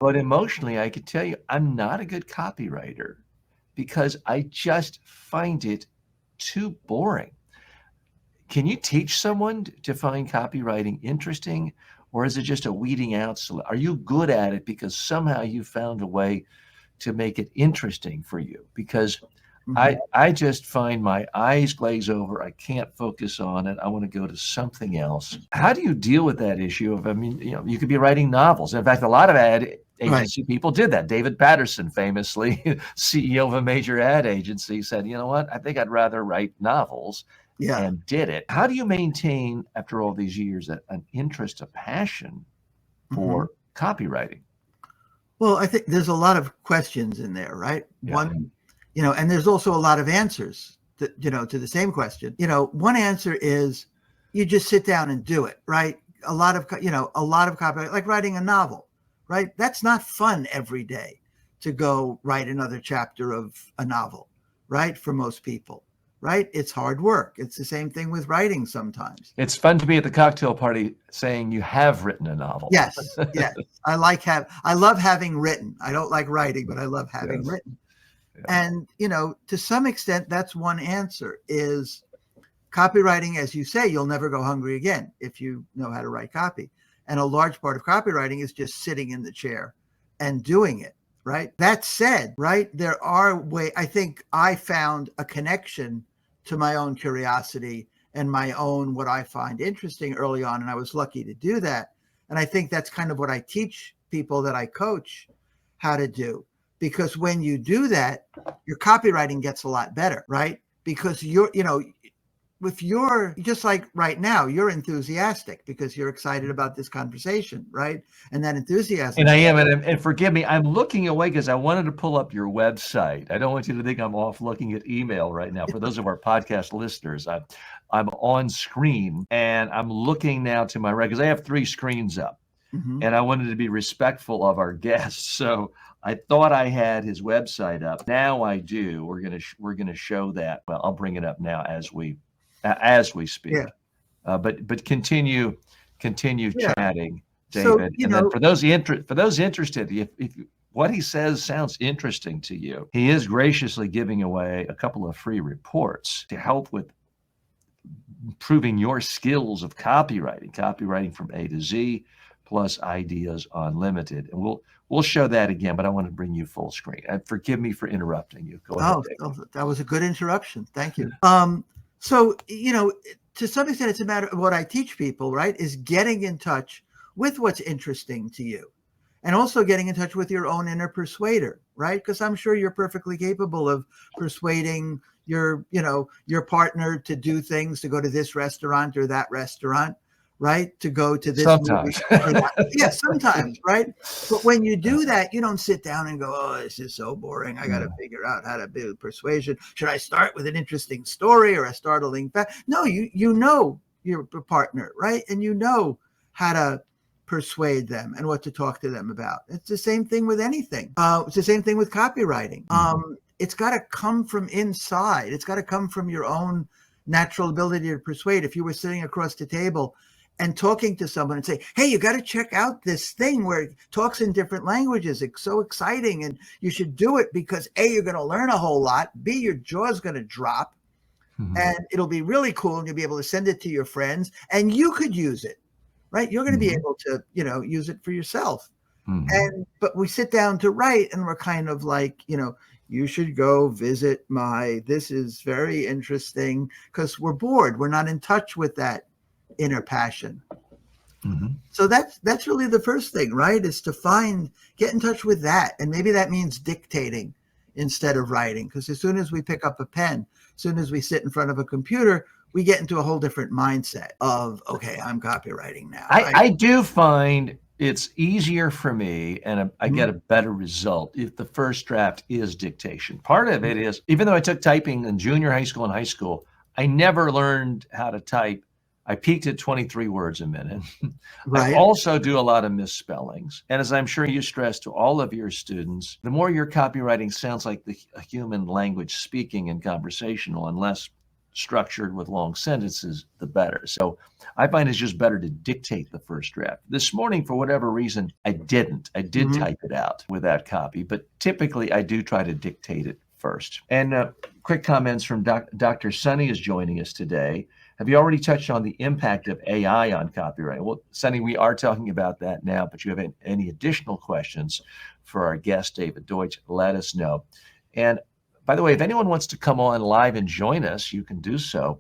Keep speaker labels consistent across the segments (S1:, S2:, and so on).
S1: But emotionally, I could tell you, I'm not a good copywriter because I just find it too boring. Can you teach someone to find copywriting interesting, or is it just a weeding out? Are you good at it because somehow you found a way to make it interesting for you? Because
S2: Mhm.
S1: I just find my eyes glaze over. I can't focus on it. I want to go to something else. How do you deal with that issue of, I mean, you could be writing novels. In fact, a lot of ad
S2: Right.
S1: agency people did that. David Patterson, famously CEO of a major ad agency, said, you know what? I think I'd rather write novels,
S2: Yeah.
S1: and did it. How do you maintain, after all these years, an interest, a passion
S2: Mhm.
S1: for copywriting?
S2: Well, I think there's a lot of questions in there, right?
S1: Yeah.
S2: One, and there's also a lot of answers to the same question. One answer is you just sit down and do it, right? A lot of copy, like writing a novel, right? That's not fun every day to go write another chapter of a novel, right? For most people, right? It's hard work. It's the same thing with writing sometimes.
S1: It's fun to be at the cocktail party saying you have written a novel.
S2: Yes, yes. I love having written. I don't like writing, but I love having
S1: Yes.
S2: written.
S1: Yeah.
S2: And, to some extent, that's one answer is copywriting, as you say, you'll never go hungry again if you know how to write copy. And a large part of copywriting is just sitting in the chair and doing it, right? That said, right, I think I found a connection to my own curiosity and my own what I find interesting early on. And I was lucky to do that. And I think that's kind of what I teach people that I coach how to do. Because when you do that, your copywriting gets a lot better, right? Because if you're just like right now, you're enthusiastic because you're excited about this conversation, right? And that enthusiasm.
S1: And I am, and forgive me, I'm looking away because I wanted to pull up your website. I don't want you to think I'm off looking at email right now. For those of our podcast listeners, I'm on screen and I'm looking now to my right because I have three screens up,
S2: Mhm.
S1: and I wanted to be respectful of our guests. So I thought I had his website up. Now I do. We're gonna show that. Well, I'll bring it up now as we
S2: Yeah,
S1: speak. But continue
S2: yeah.
S1: chatting,
S2: So,
S1: David. And then for those interested, if what he says sounds interesting to you, he is graciously giving away a couple of free reports to help with improving your skills of copywriting from A to Z, plus ideas unlimited. And we'll show that again, but I want to bring you full screen. And forgive me for interrupting you. Go ahead,
S2: oh,
S1: David.
S2: oh, that was a good interruption. Thank you. So, to some extent, it's a matter of what I teach people, right? Is getting in touch with what's interesting to you and also getting in touch with your own inner persuader, right? Because I'm sure you're perfectly capable of persuading your partner to do things, to go to this restaurant or that restaurant, right? To go to this movie
S1: Sometimes.
S2: or that. Yeah, sometimes, right? But when you do that, you don't sit down and go, "Oh, this is so boring. I got to figure out how to build persuasion. Should I start with an interesting story or a startling fact?" No, you know your partner, right? And you know how to persuade them and what to talk to them about. It's the same thing with anything. It's the same thing with copywriting. It's got to come from inside. It's got to come from your own natural ability to persuade. If you were sitting across the table and talking to someone and say, "Hey, you got to check out this thing where it talks in different languages. It's so exciting and you should do it because A, you're going to learn a whole lot. B, your jaw's going to drop
S1: Mhm.
S2: and it'll be really cool and you'll be able to send it to your friends and you could use it, right? You're going to be
S1: Mhm.
S2: able to, use it for yourself."
S1: Mhm.
S2: But we sit down to write and we're kind of like, you should go visit this is very interesting because we're bored. We're not in touch with that inner passion.
S1: Mhm.
S2: So that's really the first thing, right? Is to get in touch with that. And maybe that means dictating instead of writing. Because as soon as we pick up a pen, as soon as we sit in front of a computer, we get into a whole different mindset of, okay, I'm copywriting now,
S1: I,
S2: right?
S1: I do find it's easier for me and I
S2: Mhm.
S1: get a better result if the first draft is dictation. Part of it is, even though I took typing in junior high school and high school, I never learned how to type. I peaked at 23 words a minute. I
S2: Right.
S1: also do a lot of misspellings. And as I'm sure you stress to all of your students, the more your copywriting sounds like the human language speaking and conversational and less structured with long sentences, the better. So I find it's just better to dictate the first draft. This morning, for whatever reason, I didn't. I did type it out without copy, but typically I do try to dictate it first. And quick comments from Dr. Sunny is joining us today. Have you already touched on the impact of AI on copywriting? Well, Sunny, we are talking about that now, but you have any additional questions for our guest, David Deutsch, let us know. And by the way, if anyone wants to come on live and join us, you can do so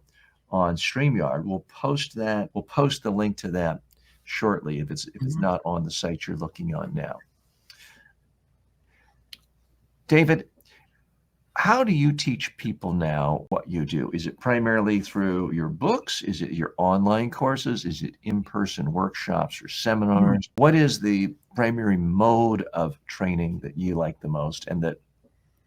S1: on StreamYard. We'll post that. We'll post the link to that shortly if it's not on the site you're looking on now. David, how do you teach people now what you do? Is it primarily through your books? Is it your online courses? Is it in-person workshops or seminars? What is the primary mode of training that you like the most and that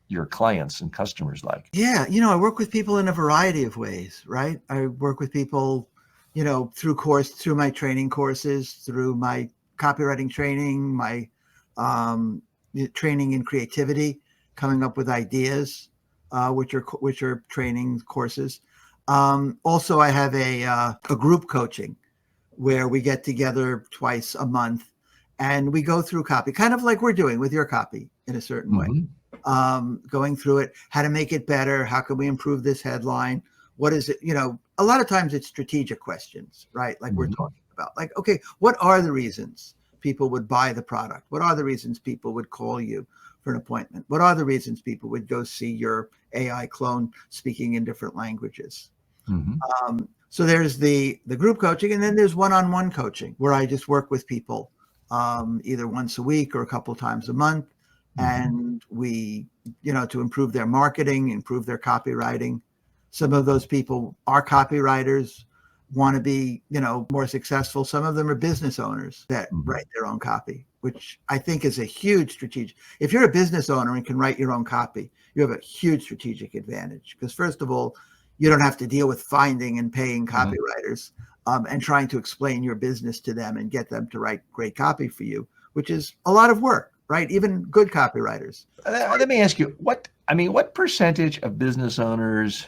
S1: your clients and customers like?
S2: Yeah, I work with people in a variety of ways, right? I work with people, through my training courses, through my copywriting training, my training in creativity, coming up with ideas, which are training courses. Also, I have a group coaching where we get together twice a month and we go through copy, kind of like we're doing with your copy in a certain way. Going through it, how to make it better, how can we improve this headline, what is it, a lot of times it's strategic questions, right? Like we're talking about, like, okay, what are the reasons people would buy the product? What are the reasons people would call you for an appointment? What are the reasons people would go see your AI clone speaking in different languages? So there's the group coaching, and then there's one-on-one coaching where I just work with people either once a week or a couple times a month. And we, to improve their marketing, improve their copywriting. Some of those people are copywriters, want to be, more successful. Some of them are business owners that write their own copy, which I think is a huge strategic. If you're a business owner and can write your own copy, you have a huge strategic advantage. Because first of all, you don't have to deal with finding and paying copywriters and trying to explain your business to them and get them to write great copy for you, which is a lot of work. Right? Even good copywriters.
S1: Let me ask you, what percentage of business owners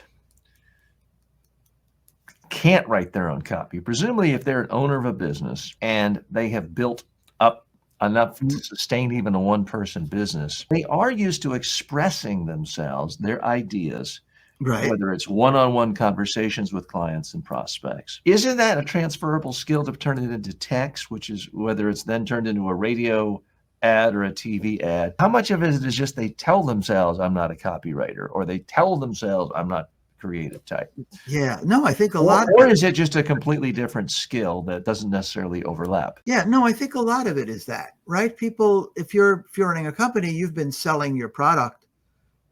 S1: can't write their own copy? Presumably, if they're an owner of a business and they have built up enough to sustain even a one-person business, they are used to expressing themselves, their ideas,
S2: right?
S1: Whether it's one-on-one conversations with clients and prospects. Isn't that a transferable skill to turn it into text, which is whether it's then turned into a radio ad or a TV ad? How much of it is just they tell themselves, I'm not a copywriter, or they tell themselves, I'm not creative type?
S2: Yeah, no, I think a lot.
S1: Or is it just a completely different skill that doesn't necessarily overlap?
S2: Yeah, no, I think a lot of it is that, right? People, if you're running a company, you've been selling your product,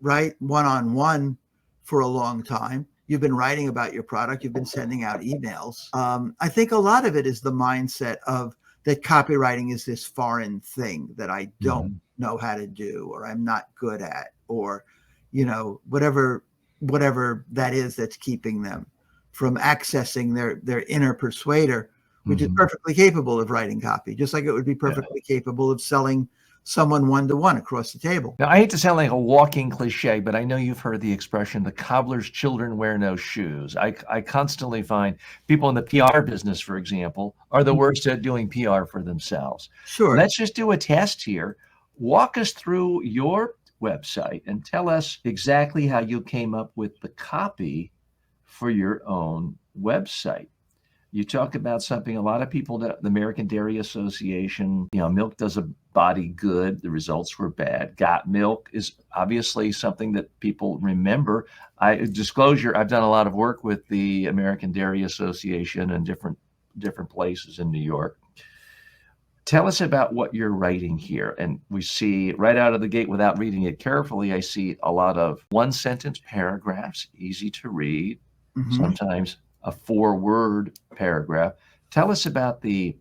S2: right, one-on-one for a long time. You've been writing about your product. You've been sending out emails. I think a lot of it is the mindset of that copywriting is this foreign thing that I don't know how to do, or I'm not good at, or, whatever that is that's keeping them from accessing their inner persuader, which is perfectly capable of writing copy, just like it would be perfectly capable of selling someone one-to-one across the table.
S1: Now, I hate to sound like a walking cliche, but I know you've heard the expression, the cobbler's children wear no shoes. I constantly find people in the PR business, for example, are the worst at doing PR for themselves.
S2: Sure.
S1: Let's just do a test here. Walk us through your website and tell us exactly how you came up with the copy for your own website. You talk about something a lot of people, the American Dairy Association, milk does a body good. The results were bad. Got milk is obviously something that people remember. Disclosure, I've done a lot of work with the American Dairy Association and different places in New York. Tell us about what you're writing here. And we see right out of the gate, without reading it carefully, I see a lot of one-sentence paragraphs, easy to read, sometimes a 4-word paragraph. Tell us about the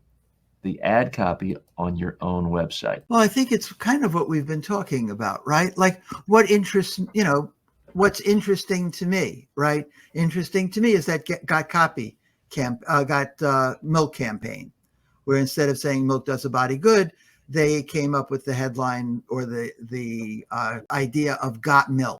S1: ad copy on your own website.
S2: Well, I think it's kind of what we've been talking about, right? Like what interests, what's interesting to me, right? Interesting to me is that got milk campaign, where instead of saying milk does a body good, they came up with the headline or the idea of got milk.